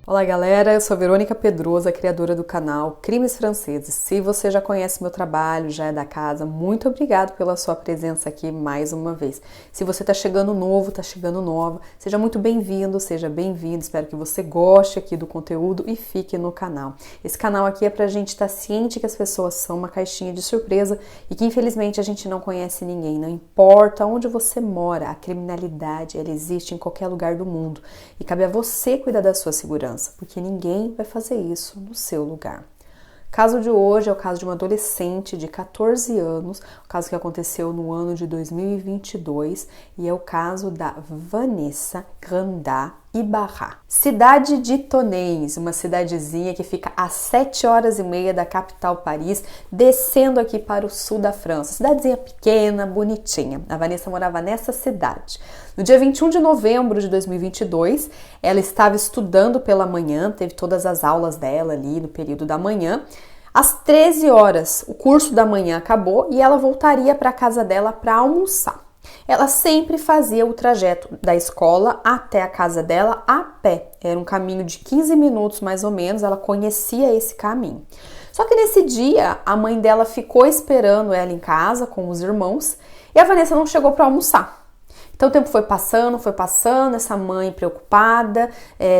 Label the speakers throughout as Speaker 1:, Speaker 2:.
Speaker 1: Olá galera, eu sou Verônica Pedrosa, criadora do canal Crimes Franceses. Se você já conhece meu trabalho, já é da casa, muito obrigado pela sua presença aqui mais uma vez. Se você está chegando novo, está chegando nova, seja muito bem-vindo, seja bem-vindo. Espero que você goste aqui do conteúdo e fique no canal. Esse canal aqui é pra gente estar ciente que as pessoas são uma caixinha de surpresa e que infelizmente a gente não conhece ninguém. Não importa onde você mora, a criminalidade ela existe em qualquer lugar do mundo e cabe a você cuidar da sua segurança, porque ninguém vai fazer isso no seu lugar. O caso de hoje é o caso de uma adolescente de 14 anos, o caso que aconteceu no ano de 2022 e é o caso da Vanessa Granda Ibarra. Cidade de Tonneins, uma cidadezinha que fica a 7h30 da capital Paris, descendo aqui para o sul da França. Cidadezinha pequena, bonitinha. A Vanessa morava nessa cidade. No dia 21 de novembro de 2022, ela estava estudando pela manhã, teve todas as aulas dela ali no período da manhã. Às 13 horas, o curso da manhã acabou e ela voltaria para a casa dela para almoçar. Ela sempre fazia o trajeto da escola até a casa dela a pé. Era um caminho de 15 minutos mais ou menos, ela conhecia esse caminho. Só que nesse dia, a mãe dela ficou esperando ela em casa com os irmãos e a Vanessa não chegou para almoçar. Então o tempo foi passando, essa mãe preocupada,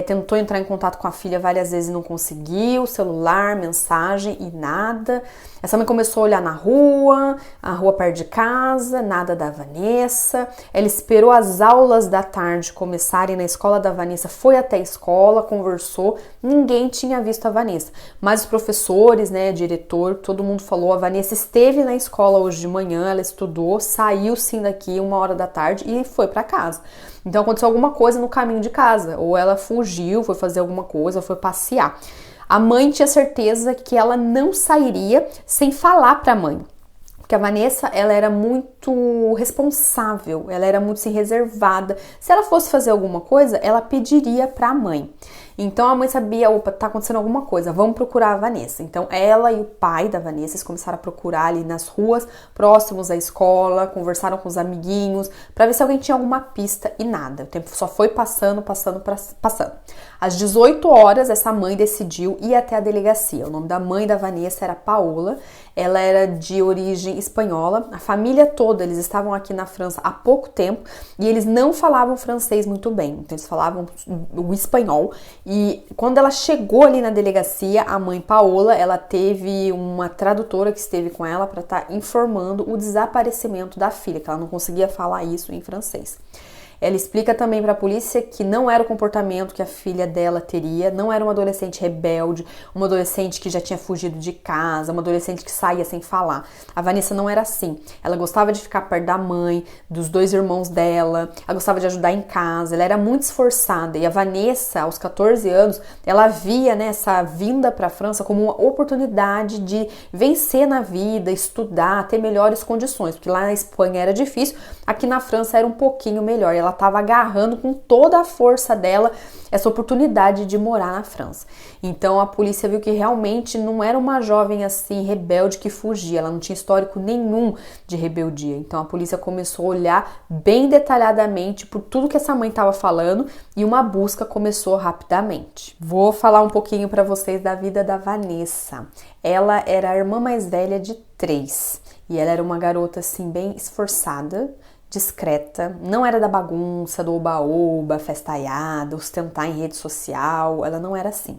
Speaker 1: tentou entrar em contato com a filha várias vezes e não conseguiu, celular, mensagem e nada. Essa mãe começou a olhar na rua, a rua perto de casa, nada da Vanessa. Ela esperou as aulas da tarde começarem na escola da Vanessa, foi até a escola, conversou, ninguém tinha visto a Vanessa. Mas os professores, diretor, todo mundo falou, a Vanessa esteve na escola hoje de manhã, ela estudou, saiu sim daqui 1h da tarde e foi para casa. Então aconteceu alguma coisa no caminho de casa, ou ela fugiu, foi fazer alguma coisa, foi passear. A mãe tinha certeza que ela não sairia sem falar para a mãe. Porque a Vanessa, ela era muito responsável, ela era muito assim, reservada. Se ela fosse fazer alguma coisa, ela pediria para a mãe. Então a mãe sabia, opa, tá acontecendo alguma coisa, vamos procurar a Vanessa. Então ela e o pai da Vanessa eles começaram a procurar ali nas ruas próximos à escola, conversaram com os amiguinhos para ver se alguém tinha alguma pista e nada. O tempo só foi passando. Às 18 horas essa mãe decidiu ir até a delegacia. O nome da mãe da Vanessa era Paola, ela era de origem espanhola. A família toda, eles estavam aqui na França há pouco tempo e eles não falavam francês muito bem, então eles falavam o espanhol. E quando ela chegou ali na delegacia, a mãe Paola, ela teve uma tradutora que esteve com ela para estar informando o desaparecimento da filha, que ela não conseguia falar isso em francês. Ela explica também para a polícia que não era o comportamento que a filha dela teria, não era uma adolescente rebelde, uma adolescente que já tinha fugido de casa, uma adolescente que saía sem falar. A Vanessa não era assim. Ela gostava de ficar perto da mãe, dos 2 irmãos dela, ela gostava de ajudar em casa, ela era muito esforçada. E a Vanessa, aos 14 anos, ela via essa vinda para a França como uma oportunidade de vencer na vida, estudar, ter melhores condições, porque lá na Espanha era difícil, aqui na França era um pouquinho melhor. Ela estava agarrando com toda a força dela essa oportunidade de morar na França. Então a polícia viu que realmente não era uma jovem assim rebelde que fugia, ela não tinha histórico nenhum de rebeldia. Então a polícia começou a olhar bem detalhadamente por tudo que essa mãe estava falando e uma busca começou rapidamente. Vou falar um pouquinho para vocês da vida da Vanessa. Ela era a irmã mais velha de 3 e ela era uma garota assim bem esforçada, discreta, não era da bagunça, do oba-oba, festaiada, ostentar em rede social, ela não era assim.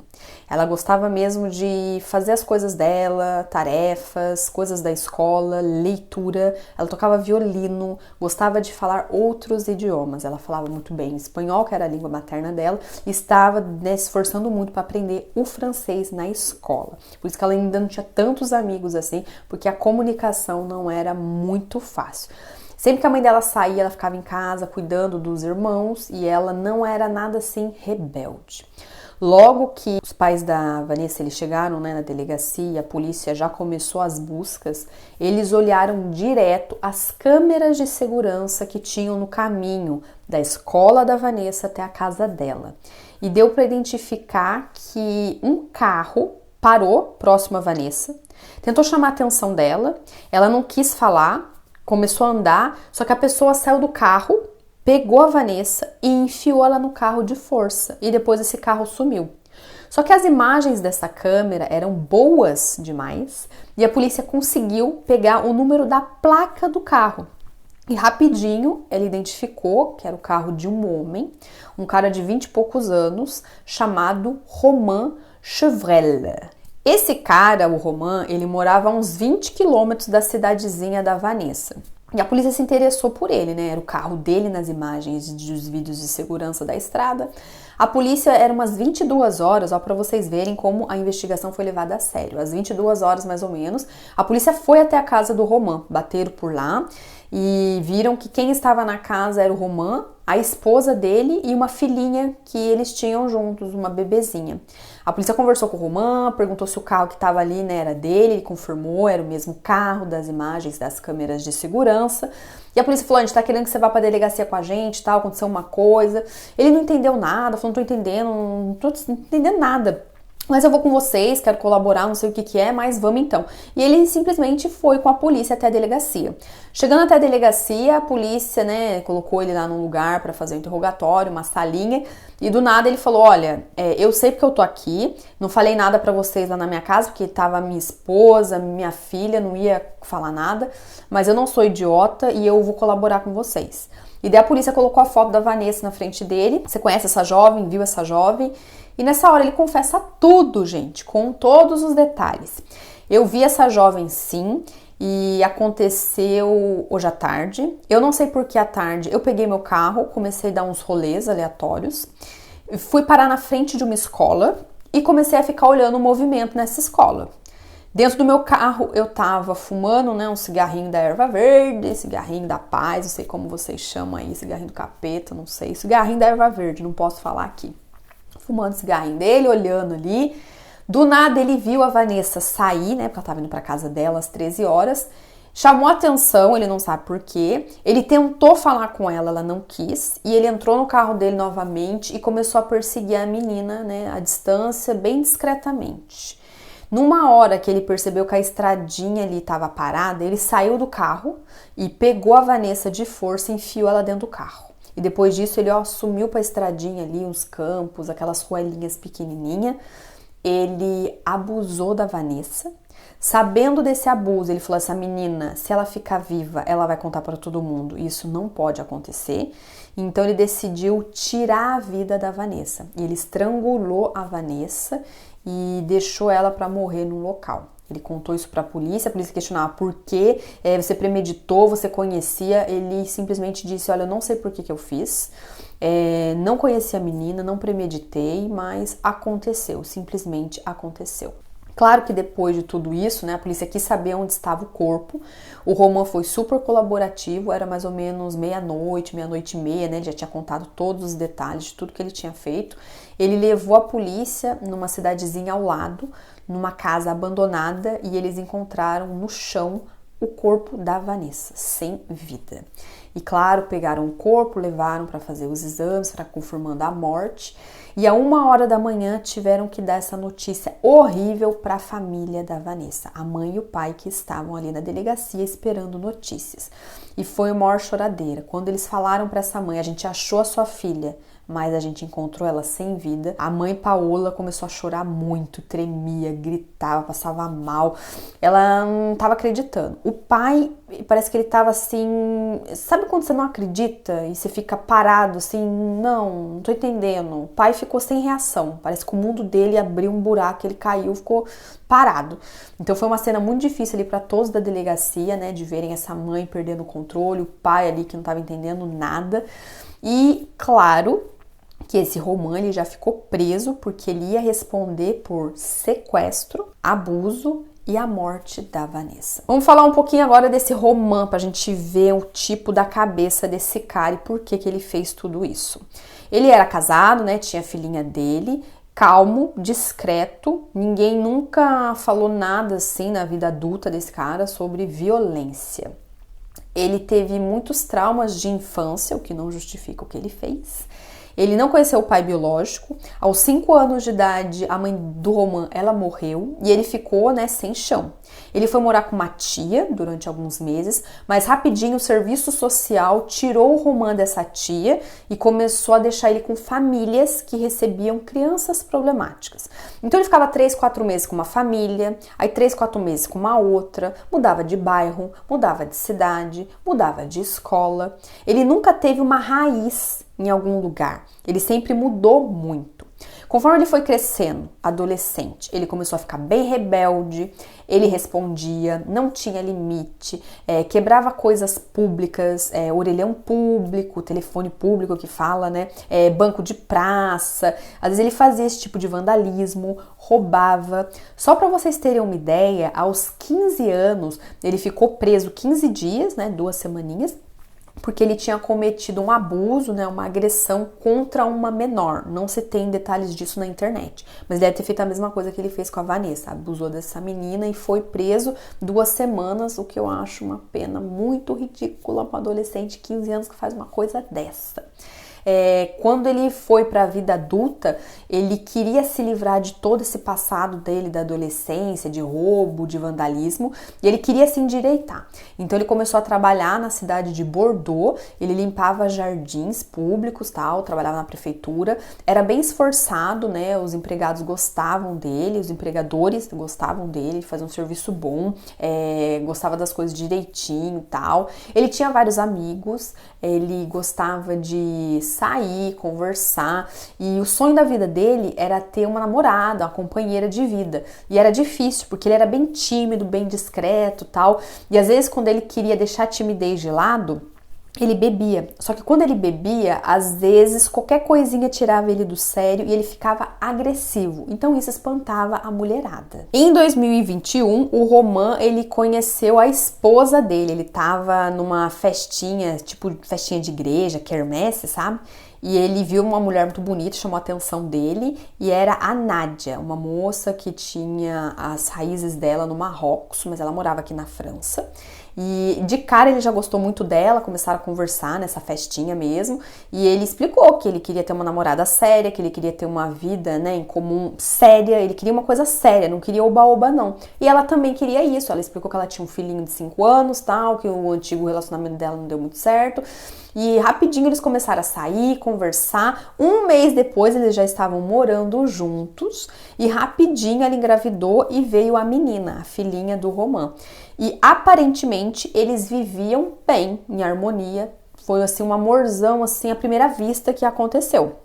Speaker 1: Ela gostava mesmo de fazer as coisas dela, tarefas, coisas da escola, leitura, ela tocava violino, gostava de falar outros idiomas, ela falava muito bem espanhol, que era a língua materna dela, e estava se esforçando muito para aprender o francês na escola. Por isso que ela ainda não tinha tantos amigos assim, porque a comunicação não era muito fácil. Sempre que a mãe dela saía, ela ficava em casa cuidando dos irmãos e ela não era nada assim rebelde. Logo que os pais da Vanessa eles chegaram na delegacia, a polícia já começou as buscas, eles olharam direto as câmeras de segurança que tinham no caminho da escola da Vanessa até a casa dela. E deu para identificar que um carro parou próximo à Vanessa, tentou chamar a atenção dela, ela não quis falar, começou a andar, só que a pessoa saiu do carro, pegou a Vanessa e enfiou ela no carro de força. E depois esse carro sumiu. Só que as imagens dessa câmera eram boas demais e a polícia conseguiu pegar o número da placa do carro. E rapidinho ele identificou que era o carro de um homem, um cara de 20 e poucos anos, chamado Romain Chevrel. Esse cara, o Romain, ele morava a uns 20 quilômetros da cidadezinha da Vanessa. E a polícia se interessou por ele, né? Era o carro dele nas imagens dos vídeos de segurança da estrada. A polícia era umas 22 horas, ó, para vocês verem como a investigação foi levada a sério. Às 22 horas, mais ou menos, a polícia foi até a casa do Romain, bateram por lá e viram que quem estava na casa era o Romain, a esposa dele e uma filhinha que eles tinham juntos, uma bebezinha. A polícia conversou com o Romain, perguntou se o carro que estava ali, né, era dele, ele confirmou, era o mesmo carro das imagens das câmeras de segurança. E a polícia falou, a gente tá querendo que você vá pra delegacia com a gente, tal, aconteceu uma coisa. Ele não entendeu nada, falou, não tô entendendo nada. Mas eu vou com vocês, quero colaborar, não sei o que é, mas vamos então. E ele simplesmente foi com a polícia até a delegacia. Chegando até a delegacia, a polícia, né, colocou ele lá num lugar para fazer um interrogatório, uma salinha, e do nada ele falou, olha, eu sei porque eu tô aqui, não falei nada para vocês lá na minha casa, porque tava minha esposa, minha filha, não ia falar nada, mas eu não sou idiota e eu vou colaborar com vocês. E daí a polícia colocou a foto da Vanessa na frente dele, você conhece essa jovem, viu essa jovem? E nessa hora ele confessa tudo, gente, com todos os detalhes. Eu vi essa jovem sim, e aconteceu hoje à tarde. Eu não sei por que à tarde eu peguei meu carro, comecei a dar uns rolês aleatórios, fui parar na frente de uma escola e comecei a ficar olhando o movimento nessa escola. Dentro do meu carro eu tava fumando, né, um cigarrinho da erva verde, cigarrinho da paz, não sei como vocês chamam aí, cigarrinho do capeta, não sei, cigarrinho da erva verde, não posso falar aqui. Fumando o cigarrinho dele, olhando ali. Do nada ele viu a Vanessa sair, né, porque ela tava indo pra casa dela às 13 horas. Chamou a atenção, ele não sabe por quê. Ele tentou falar com ela, ela não quis. E ele entrou no carro dele novamente e começou a perseguir a menina, né, à distância, bem discretamente. Numa hora que ele percebeu que a estradinha ali estava parada, ele saiu do carro e pegou a Vanessa de força e enfiou ela dentro do carro. E depois disso ele sumiu para a estradinha ali, uns campos, aquelas ruelinhas pequenininhas. Ele abusou da Vanessa. Sabendo desse abuso, ele falou, essa menina, se ela ficar viva, ela vai contar para todo mundo. Isso não pode acontecer. Então ele decidiu tirar a vida da Vanessa. E ele estrangulou a Vanessa e deixou ela para morrer no local. Ele contou isso para a polícia questionava por que você premeditou, você conhecia. Ele simplesmente disse, olha, eu não sei por que eu fiz, não conheci a menina, não premeditei, mas aconteceu, simplesmente aconteceu. Claro que depois de tudo isso, né, a polícia quis saber onde estava o corpo. O Romain foi super colaborativo, era mais ou menos meia-noite, meia-noite e meia, né, ele já tinha contado todos os detalhes de tudo que ele tinha feito. Ele levou a polícia numa cidadezinha ao lado, numa casa abandonada, e eles encontraram no chão o corpo da Vanessa, sem vida. E claro, pegaram o corpo, levaram para fazer os exames, para confirmando a morte. E a 1h da manhã tiveram que dar essa notícia horrível para a família da Vanessa, a mãe e o pai que estavam ali na delegacia esperando notícias. E foi uma maior choradeira. Quando eles falaram para essa mãe, a gente achou a sua filha, mas a gente encontrou ela sem vida. A mãe Paola começou a chorar muito, tremia, gritava, passava mal. Ela não estava acreditando. O pai, parece que ele estava assim... Sabe quando você não acredita e você fica parado assim? Não tô entendendo. O pai ficou sem reação. Parece que o mundo dele abriu um buraco, ele caiu, ficou parado. Então foi uma cena muito difícil ali para todos da delegacia, né? De verem essa mãe perdendo o controle, o pai ali que não estava entendendo nada. E, claro, que esse Romain ele já ficou preso porque ele ia responder por sequestro, abuso e a morte da Vanessa. Vamos falar um pouquinho agora desse Romain pra gente ver o tipo da cabeça desse cara e por que ele fez tudo isso. Ele era casado, né? Tinha a filhinha dele, calmo, discreto, ninguém nunca falou nada assim na vida adulta desse cara sobre violência. Ele teve muitos traumas de infância, o que não justifica o que ele fez. Ele não conheceu o pai biológico. Aos 5 anos de idade, a mãe do Romain, ela morreu e ele ficou, né, sem chão. Ele foi morar com uma tia durante alguns meses, mas rapidinho o serviço social tirou o Roman dessa tia e começou a deixar ele com famílias que recebiam crianças problemáticas. Então ele ficava 3, 4 meses com uma família, aí 3, 4 meses com uma outra, mudava de bairro, mudava de cidade, mudava de escola. Ele nunca teve uma raiz em algum lugar, ele sempre mudou muito. Conforme ele foi crescendo, adolescente, ele começou a ficar bem rebelde, ele respondia, não tinha limite, quebrava coisas públicas, orelhão público, telefone público que fala, né, banco de praça, às vezes ele fazia esse tipo de vandalismo, roubava. Só para vocês terem uma ideia, aos 15 anos ele ficou preso 15 dias, né, 2 semaninhas, porque ele tinha cometido um abuso, né, uma agressão contra uma menor. Não se tem detalhes disso na internet, mas deve ter feito a mesma coisa que ele fez com a Vanessa, abusou dessa menina e foi preso 2 semanas, o que eu acho uma pena muito ridícula para um adolescente de 15 anos que faz uma coisa dessa. Quando ele foi para a vida adulta, ele queria se livrar de todo esse passado dele da adolescência, de roubo, de vandalismo, e ele queria se endireitar. Então ele começou a trabalhar na cidade de Bordeaux, ele limpava jardins públicos, tal, trabalhava na prefeitura, era bem esforçado, né? Os empregados gostavam dele, os empregadores gostavam dele, ele fazia um serviço bom, gostava das coisas direitinho, tal. Ele tinha vários amigos, ele gostava de sair, conversar, e o sonho da vida dele era ter uma namorada, uma companheira de vida, e era difícil, porque ele era bem tímido, bem discreto, tal, e às vezes quando ele queria deixar a timidez de lado, ele bebia. Só que quando ele bebia, às vezes qualquer coisinha tirava ele do sério e ele ficava agressivo. Então isso espantava a mulherada. Em 2021, o Roman, ele conheceu a esposa dele. Ele tava numa festinha, tipo festinha de igreja, quermesse, sabe? E ele viu uma mulher muito bonita, chamou a atenção dele, e era a Nádia, uma moça que tinha as raízes dela no Marrocos, mas ela morava aqui na França. E de cara ele já gostou muito dela, começaram a conversar nessa festinha mesmo, e ele explicou que ele queria ter uma namorada séria, que ele queria ter uma vida, né, em comum séria, ele queria uma coisa séria, não queria oba-oba não. E ela também queria isso, ela explicou que ela tinha um filhinho de 5 anos, tal, que o antigo relacionamento dela não deu muito certo, e rapidinho eles começaram a sair, conversar. 1 mês depois eles já estavam morando juntos, e rapidinho ela engravidou e veio a menina, a filhinha do Roman. E aparentemente eles viviam bem, em harmonia. Foi assim um amorzão assim à primeira vista que aconteceu.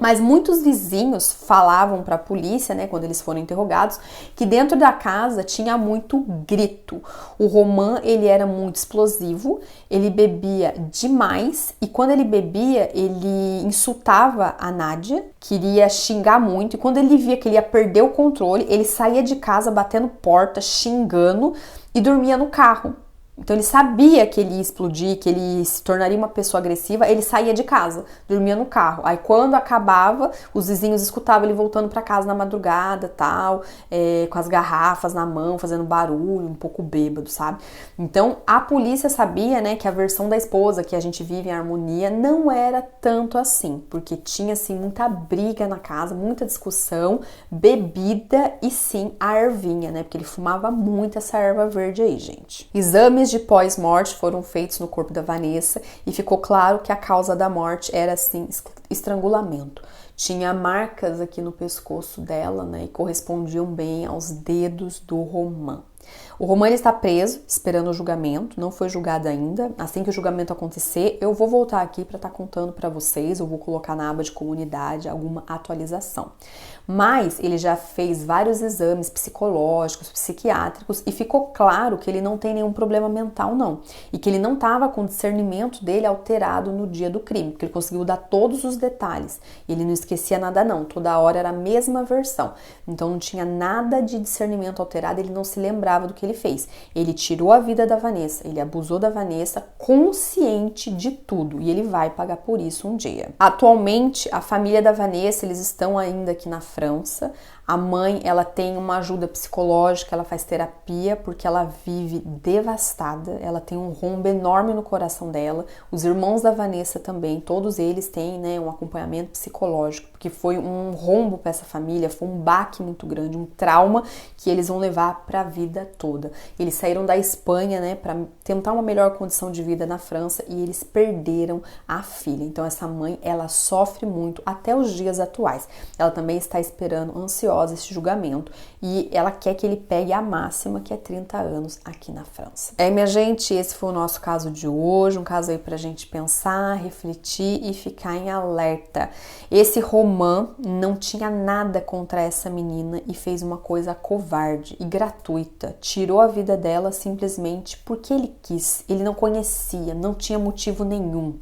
Speaker 1: Mas muitos vizinhos falavam para a polícia, né, quando eles foram interrogados, que dentro da casa tinha muito grito. O Roman, ele era muito explosivo, ele bebia demais e quando ele bebia, ele insultava a Nádia, queria xingar muito, e quando ele via que ele ia perder o controle, ele saía de casa batendo porta, xingando e dormia no carro. Então ele sabia que ele ia explodir, que ele se tornaria uma pessoa agressiva, ele saía de casa, dormia no carro. Aí quando acabava, os vizinhos escutavam ele voltando para casa na madrugada, tal, com as garrafas na mão, fazendo barulho, um pouco bêbado, sabe? Então a polícia sabia, né, que a versão da esposa, que a gente vive em harmonia, não era tanto assim, porque tinha assim muita briga na casa, muita discussão, bebida e sim a ervinha, né? Porque ele fumava muito essa erva verde aí, gente. Exames de pós-morte foram feitos no corpo da Vanessa e ficou claro que a causa da morte era, assim, estrangulamento. Tinha marcas aqui no pescoço dela, né, e correspondiam bem aos dedos do Roman. O Roman, ele está preso, esperando o julgamento, não foi julgado ainda. Assim que o julgamento acontecer, eu vou voltar aqui para estar contando para vocês, eu vou colocar na aba de comunidade alguma atualização. Mas ele já fez vários exames psicológicos, psiquiátricos, e ficou claro que ele não tem nenhum problema mental, não. E que ele não estava com o discernimento dele alterado no dia do crime, porque ele conseguiu dar todos os detalhes. E ele não esquecia nada, não. Toda hora era a mesma versão. Então não tinha nada de discernimento alterado, ele não se lembrava do que ele fez. Ele tirou a vida da Vanessa, ele abusou da Vanessa, consciente de tudo, e ele vai pagar por isso um dia. Atualmente, a família da Vanessa, eles estão ainda aqui na França. A mãe, ela tem uma ajuda psicológica, ela faz terapia porque ela vive devastada, ela tem um rombo enorme no coração dela. Os irmãos da Vanessa também, todos eles têm, né, um acompanhamento psicológico, porque foi um rombo para essa família, foi um baque muito grande, um trauma que eles vão levar para a vida vida toda. Eles saíram da Espanha, né, para tentar uma melhor condição de vida na França e eles perderam a filha. Então essa mãe, ela sofre muito até os dias atuais. Ela também está esperando ansiosa esse julgamento e ela quer que ele pegue a máxima, que é 30 anos aqui na França. Minha gente, esse foi o nosso caso de hoje, um caso aí pra gente pensar, refletir e ficar em alerta. Esse Romain não tinha nada contra essa menina e fez uma coisa covarde e gratuita. Tirou a vida dela simplesmente porque ele quis. Ele não conhecia, não tinha motivo nenhum.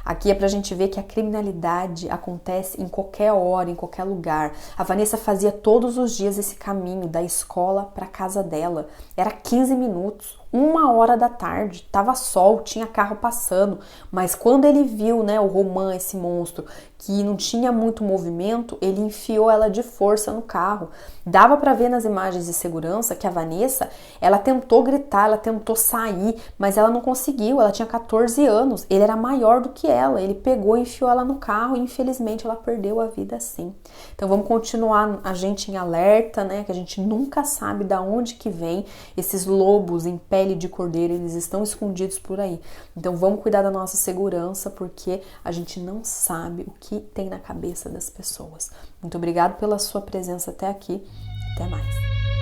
Speaker 1: Aqui é pra gente ver que a criminalidade acontece em qualquer hora, em qualquer lugar. A Vanessa fazia todos os dias esse caminho da escola pra casa dela. Era 15 minutos. 1h da tarde, tava sol, tinha carro passando, mas quando ele viu, né, o Romain, esse monstro, que não tinha muito movimento, ele enfiou ela de força no carro. Dava pra ver nas imagens de segurança que a Vanessa, ela tentou gritar, ela tentou sair, mas ela não conseguiu, ela tinha 14 anos, ele era maior do que ela, ele pegou e enfiou ela no carro e infelizmente ela perdeu a vida assim. Então vamos continuar a gente em alerta, né, que a gente nunca sabe da onde que vem esses lobos em pele de cordeiro, eles estão escondidos por aí. Então vamos cuidar da nossa segurança, porque a gente não sabe o que tem na cabeça das pessoas. Muito obrigada pela sua presença até aqui. Até mais.